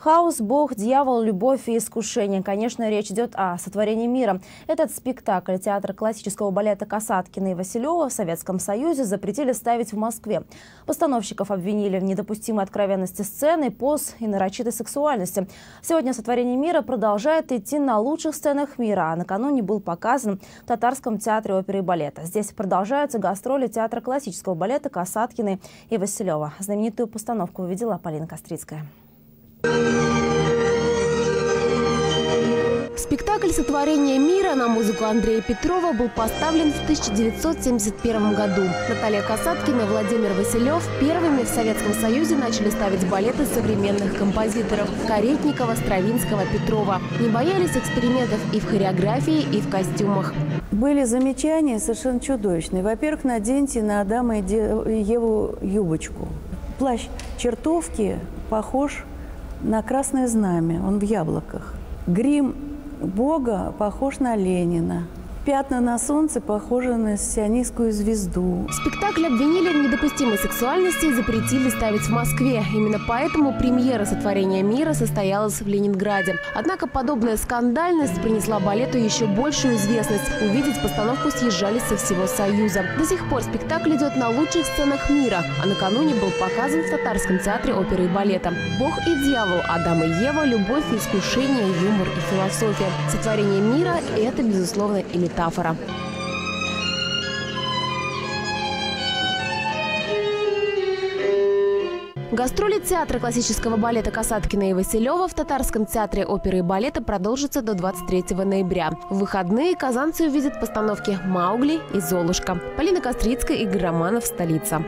Хаос, Бог, дьявол, любовь и искушение. Конечно, речь идет о сотворении мира. Этот спектакль театра классического балета Касаткина и Василева в Советском Союзе запретили ставить в Москве. Постановщиков обвинили в недопустимой откровенности сцены, поз и нарочитой сексуальности. Сегодня сотворение мира продолжает идти на лучших сценах мира, а накануне был показан в Татарском театре оперы и балета. Здесь продолжаются гастроли театра классического балета Касаткина и Василева. Знаменитую постановку увидела Полина Кострицкая. Спектакль «Сотворение мира» на музыку Андрея Петрова был поставлен в 1971 году. Наталья Касаткина и Владимир Василев первыми в Советском Союзе начали ставить балеты современных композиторов – Каретникова, Стравинского, Петрова. Не боялись экспериментов и в хореографии, и в костюмах. Были замечания совершенно чудовищные. Во-первых, наденьте на Адама и Еву юбочку. Плащ чертовки похож на красное знамя, он в яблоках. Грим Бога похож на Ленина. Пятна на солнце похожи на сионистскую звезду. Спектакль обвинили в недопустимой сексуальности и запретили ставить в Москве. Именно поэтому премьера «Сотворения мира» состоялась в Ленинграде. Однако подобная скандальность принесла балету еще большую известность. Увидеть постановку съезжались со всего Союза. До сих пор спектакль идет на лучших сценах мира, а накануне был показан в Татарском театре оперы и балета. Бог и дьявол, Адам и Ева, любовь и искушение, юмор и философия. «Сотворение мира» – это, безусловно, и метафора. Гастроли театра классического балета Касаткина и Василева в Татарском театре оперы и балета продолжатся до 23 ноября. В выходные казанцы увидят постановки «Маугли» и «Золушка». Полина Кострицкая, Игорь Романов, столица.